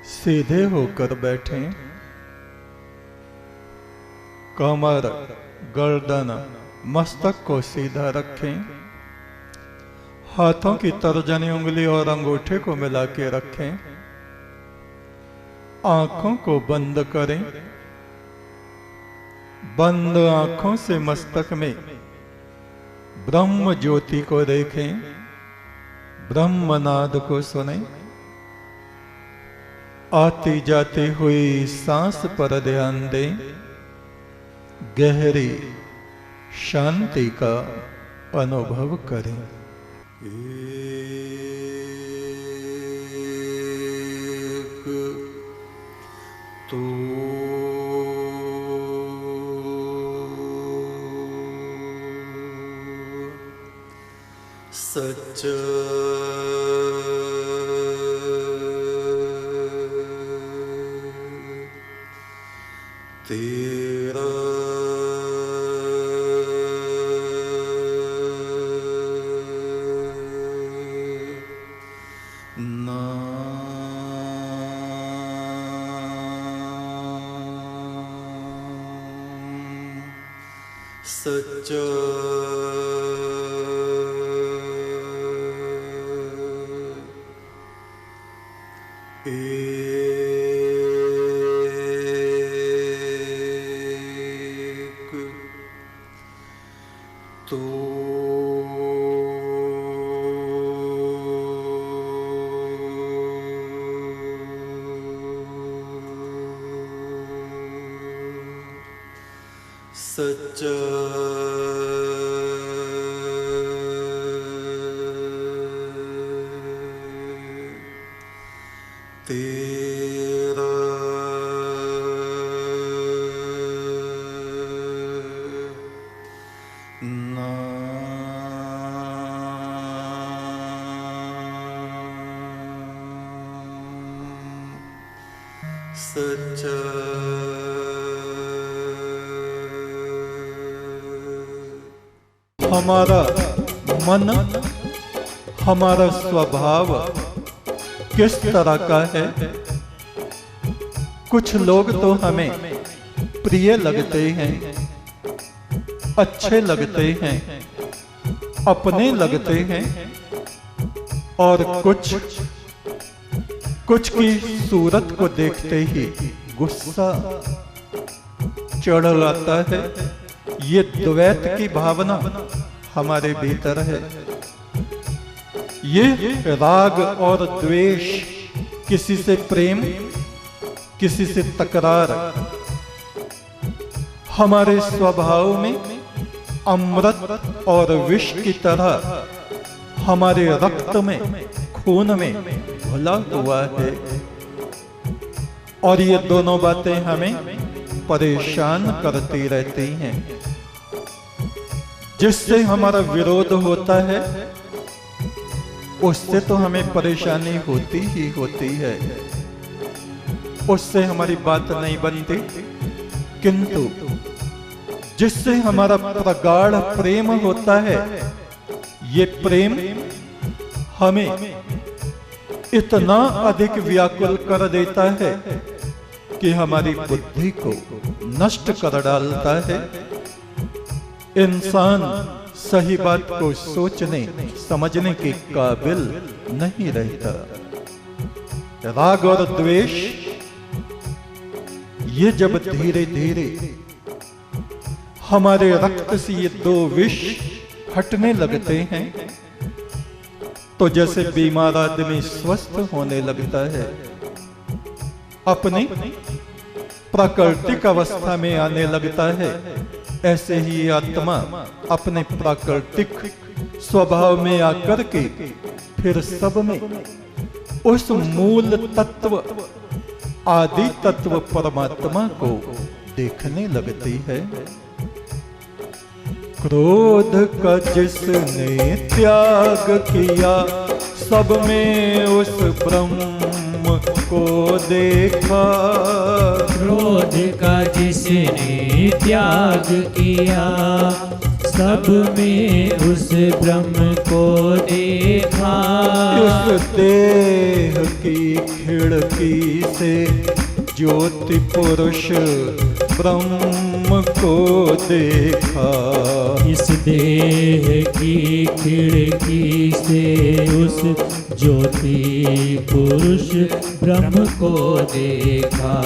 सीधे होकर बैठें, कमर, गर्दन, मस्तक को सीधा रखें, हाथों की तर्जनी उंगली और अंगूठे को मिला के रखें, आंखों को बंद करें, बंद आंखों से मस्तक में ब्रह्म ज्योति को देखें, ब्रह्मनाद को सुनें, आती जाती हुई सांस पर ध्यान दें, गहरी शांति का अनुभव करें। एक तो सच तेरा सच एक तो सच तेरा नाम सच हमारा मन, हमारा स्वभाव किस तरह का है। कुछ लोग तो हमें प्रिय लगते हैं, अच्छे लगते हैं, अपने लगते हैं, और कुछ की सूरत को देखते ही गुस्सा चढ़ आता है। ये द्वैत की भावना हमारे भीतर है। ये राग और द्वेष, किसी से प्रेम, किसी से तकरार, हमारे स्वभाव में अमृत और विष की तरह हमारे रक्त में, खून में घुला हुआ है। और ये दोनों बातें हमें परेशान करती रहती हैं। जिससे हमारा विरोध होता है उससे तो हमें परेशानी होती ही होती है, उससे हमारी बात नहीं बनती। किंतु जिससे हमारा प्रगाढ़ प्रेम होता है, ये प्रेम हमें इतना अधिक व्याकुल कर देता है कि हमारी बुद्धि को नष्ट कर डालता है। इंसान सही बात को सोचने समझने के काबिल नहीं रहता। राग और द्वेष ये जब धीरे धीरे हमारे रक्त से ये दो विष हटने लगते हैं, तो जैसे बीमार आदमी स्वस्थ होने लगता है, अपनी प्राकृतिक अवस्था में आने लगता है, ऐसे ही आत्मा अपने प्राकृतिक स्वभाव में आकर के फिर सब में उस मूल तत्व, आदि तत्व परमात्मा को देखने लगती है। क्रोध का जिसने त्याग किया, सब में उस ब्रह्म को देखा। क्रोध का जिसने त्याग किया, सब में उस ब्रह्म को देखा। इस देह की खिड़की से ज्योति पुरुष ब्रह्म को देखा। इस देह की खिड़की से उस ज्योति पुरुष ब्रह्म को देखा।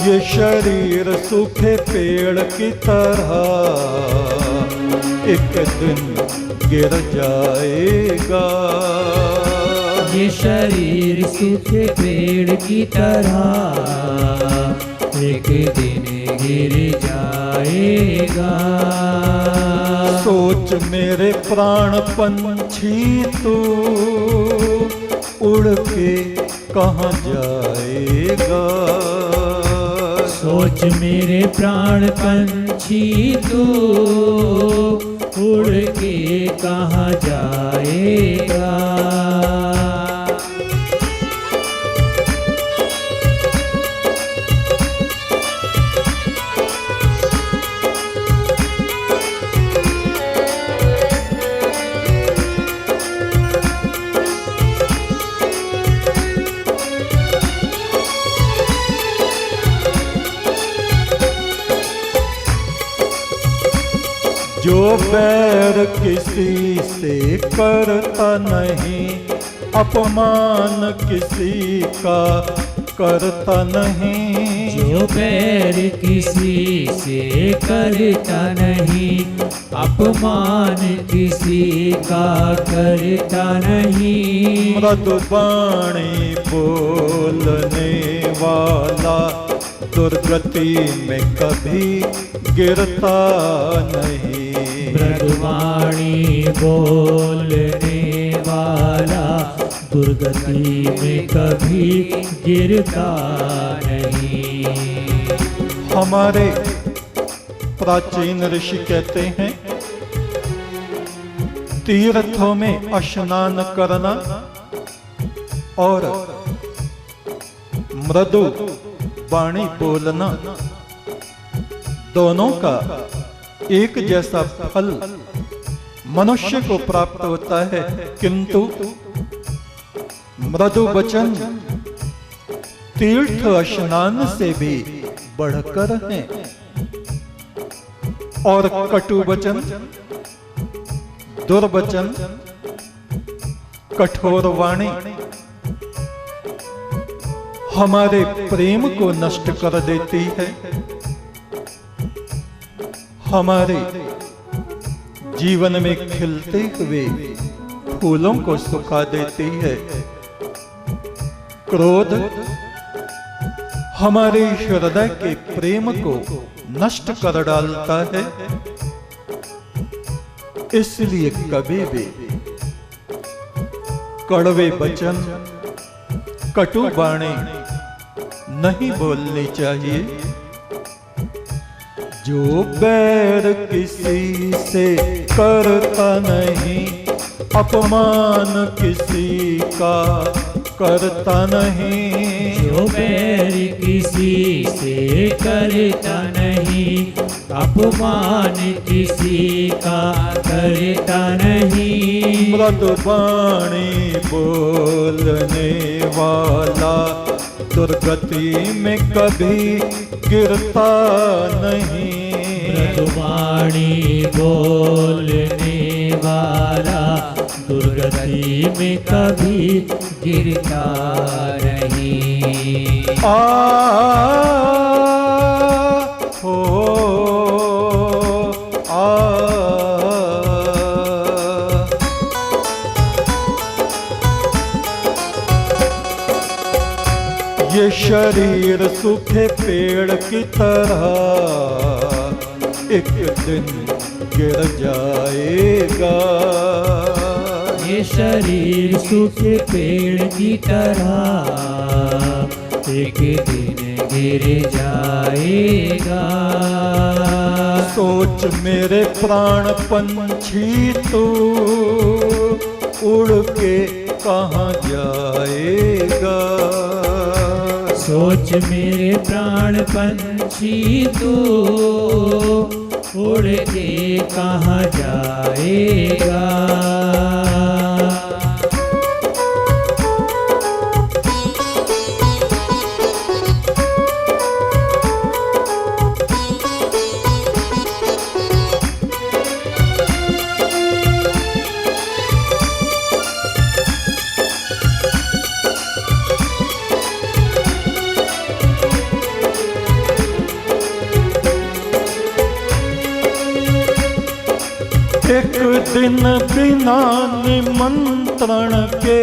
ये शरीर सूखे पेड़ की तरह एक दिन गिर जाएगा। ये शरीर सूखे पेड़ की तरह एक दिन गिर जाएगा। सोच मेरे प्राण पंछी तू उड़ के कहाँ जाएगा। सोच मेरे प्राण पंछी तू उड़ के कहाँ जाएगा। जो बैर किसी से करता नहीं, अपमान किसी का करता नहीं। जो बैर किसी से करता नहीं, अपमान किसी का करता नहीं। मृदुबाणी बोलने वाला दुर्गति में कभी गिरता नहीं। मृदुवाणी बोलने वाला दुर्गति में कभी गिरता नहीं। हमारे प्राचीन ऋषि कहते हैं, तीर्थों में स्नान करना और मृदु वाणी बोलना दोनों का एक जैसा फल मनुष्य को प्राप्त होता है, किंतु मृदु वचन तीर्थ स्नान से भी बढ़कर है और कटु वचन, दुर्वचन, कठोर वाणी हमारे प्रेम को नष्ट कर देती है, हमारे जीवन में खिलते हुए फूलों को सुखा देती है। क्रोध हमारे हृदय के प्रेम को नष्ट कर डालता है। इसलिए कभी भी कड़वे वचन, कटु वाणी नहीं बोलनी चाहिए। जो बैर किसी से करता नहीं, अपमान किसी का करता नहीं। जो बैर किसी से करता नहीं, अपमान किसी का करता नहीं। मृदुवाणी बोलने वाला दुर्गति में कभी गिरता नहीं। मृदुवाणी बोलने वाला दुर्गति में कभी गिरता नहीं। हो ये शरीर सूखे पेड़ की तरह एक दिन गिर जाएगा। ये शरीर सूखे पेड़ की तरह एक दिन गिर जाएगा। सोच मेरे प्राण पंछी तू उड़ के कहाँ जाएगा। सोच मेरे प्राण पंछी तू उड़ के कहाँ जाएगा। एक दिन बिना निमंत्रण के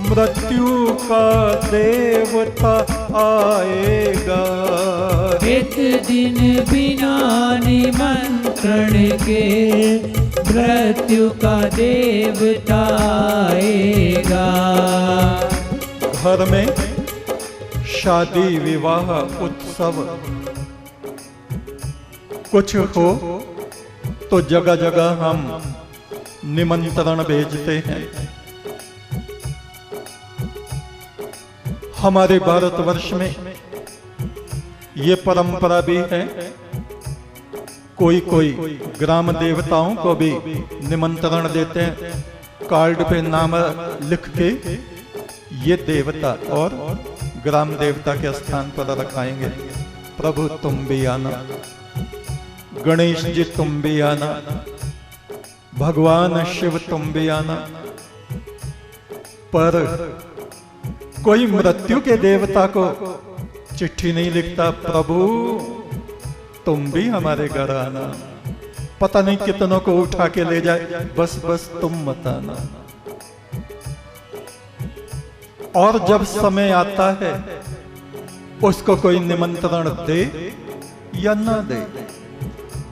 मृत्यु का देवता आएगा। एक दिन बिना निमंत्रण के मृत्यु का देवता आएगा। घर में शादी विवाह उत्सव कुछ हो तो जगह जगह हम निमंत्रण भेजते हैं। हमारे भारतवर्ष में ये परंपरा भी है, कोई कोई ग्राम देवताओं को भी निमंत्रण देते हैं, कार्ड पे नाम लिख के ये देवता और ग्राम देवता के स्थान पर रखाएंगे। प्रभु तुम भी आना, गणेश जी तुम भी आना, भगवान शिव तुम भी आना। पर कोई मृत्यु के देवता को चिट्ठी नहीं लिखता, प्रभु तुम भी हमारे घर आना। पता नहीं कितनों को उठा के ले जाए, बस बस तुम मत आना। और जब समय आता है उसको कोई निमंत्रण दे या ना दे,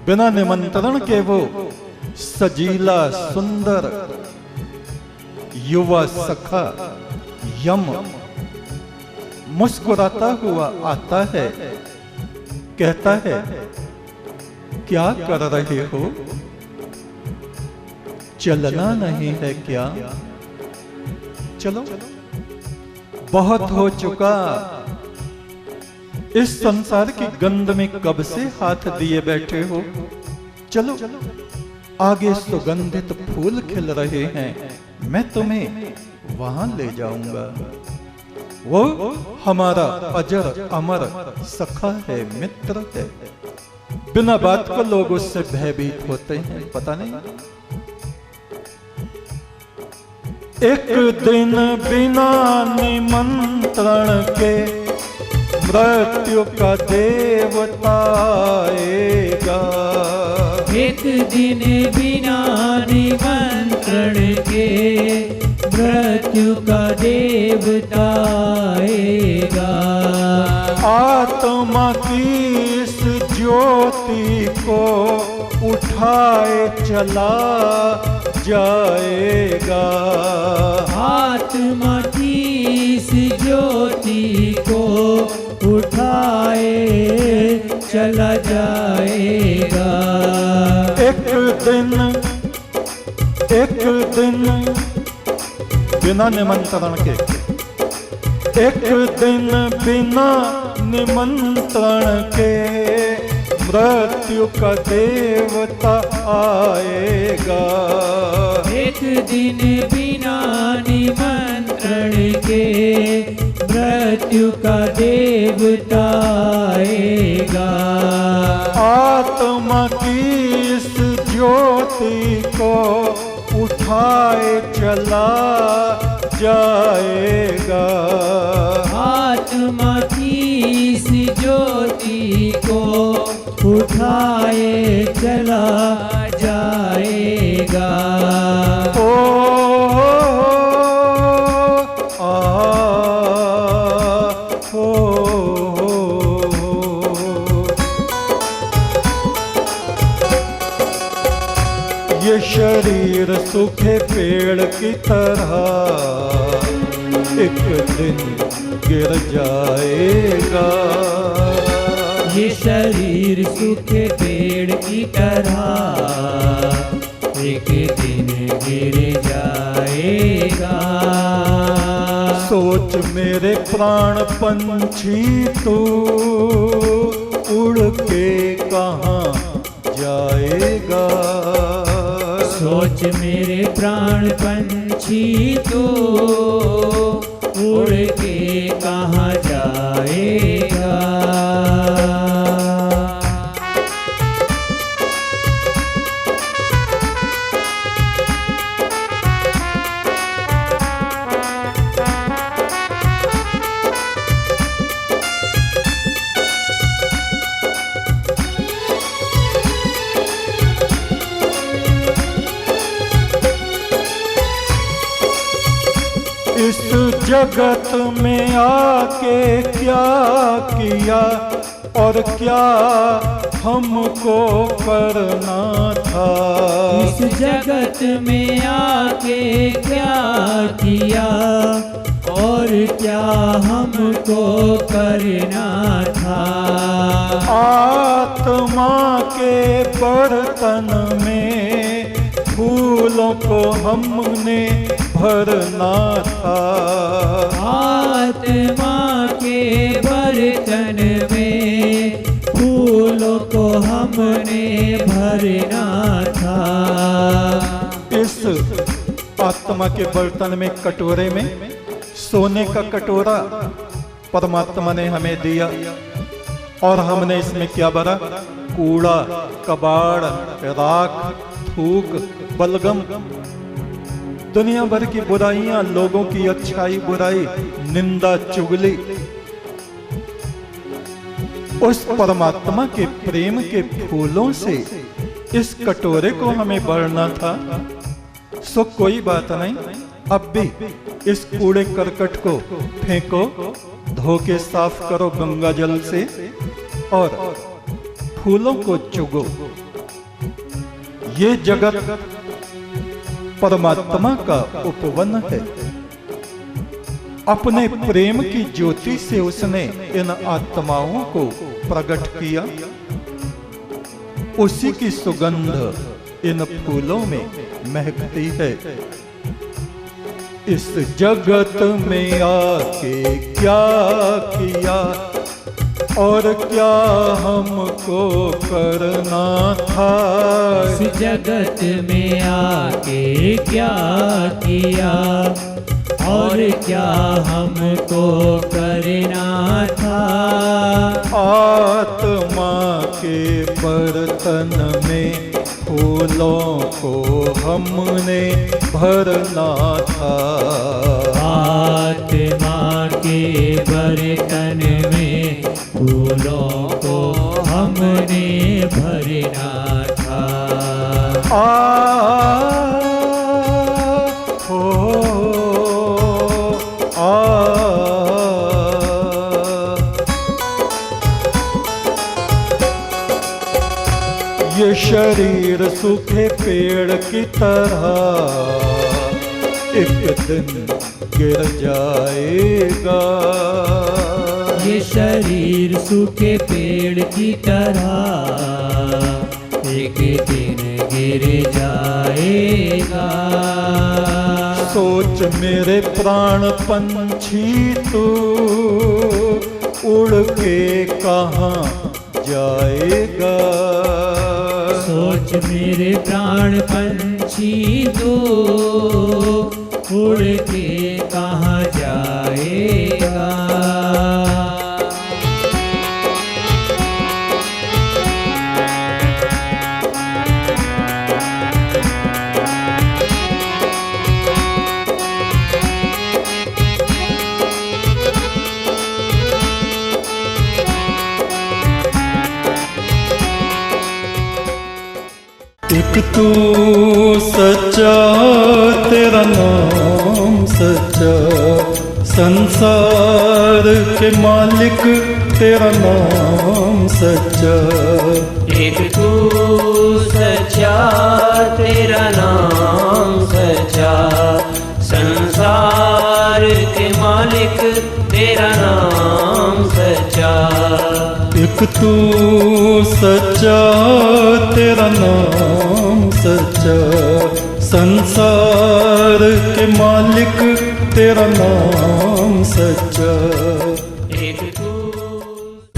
बिना निमंत्रण के वो सजीला सुंदर युवा सखा यम मुस्कुराता हुआ आता है, कहता है क्या कर रहे हो, चलना नहीं है क्या। चलो बहुत हो चुका, इस संसार की गंध में कब से हाथ दिए बैठे हो। चलो आगे सुगंधित फूल खिल रहे हैं, मैं तुम्हें वहां ले जाऊंगा। वो हमारा अजर अमर सखा है, मित्र है। बिना बात को लोग उससे भयभीत होते हैं, पता नहीं। एक दिन बिना निमंत्रण के मृत्यु का देवता आएगा। एक दिन बिना निमंत्रण के मृत्यु का देवता आएगा। आत्मा की इस ज्योति को उठाए चला जाएगा। आत्मा की इस ज्योति को उठाए चला जाएगा। एक दिन बिना निमंत्रण के, एक दिन बिना निमंत्रण के मृत्यु का देवता आएगा। एक दिन बिना निमंत्रण के मृत्यु का देवता आएगा। आत्मा की इस ज्योति को उठाए चला जाएगा। आत्मा की इस ज्योति को उठाए चला जाएगा। ये शरीर सूखे पेड़ की तरह एक दिन गिर जाएगा। ये शरीर सूखे पेड़ की तरह एक दिन गिर जाएगा। सोच मेरे प्राण पंछी तू उड़ के कहाँ जाएगा। सोच मेरे प्राण पंछी तू उड़ के कहाँ जाएगा। इस जगत में आके क्या किया और क्या हमको करना था। इस जगत में आके क्या किया और क्या हमको करना था। आत्मा के बर्तन में फूलों को हमने भरना था। आत्मा के बर्तन में फूलों को हमने भरना था। इस आत्मा के बर्तन में कटोरे में सोने का कटोरा परमात्मा ने हमें दिया और हमने इसमें क्या भरा? कूड़ा, कबाड़, राख, थूक, बलगम, दुनिया भर की बुराइयां, लोगों की अच्छाई बुराई, निंदा चुगली। उस परमात्मा के प्रेम के फूलों से इस कटोरे को हमें भरना था। सो कोई बात नहीं, अब भी इस कूड़े करकट को फेंको, धो के साफ करो गंगा जल से और फूलों को चुगो। ये जगत परमात्मा का उपवन है। अपने प्रेम की ज्योति से उसने इन आत्माओं को प्रकट किया। उसी की सुगंध इन फूलों में महकती है। इस जगत में आके क्या किया और क्या हमको करना था। इस जगत में आके क्या किया और क्या हमको करना था। आत्मा के बर्तन में फूलों को हमने भरना था। आत्मा के बर्तन में फूलों को हमने भरना था। ये शरीर सूखे पेड़ की तरह एक दिन गिर जाएगा। ये शरीर सूखे पेड़ की तरह एक दिन गिर जाएगा। सोच मेरे प्राण पंछी तू उड़ के कहाँ जाएगा। सोच मेरे प्राण पंछी तू उड़ के कहाँ जाएगा। एक तू सच्चा, तेरा नाम सच्चा, संसार के मालिक तेरा नाम सच्चा। एक तू सच्चा, तेरा नाम सच्चा, संसार के मालिक तेरा नाम सच्चा। एक तू सच्चा, तेरा नाम सच्चा, संसार के मालिक तेरा नाम सच्चा।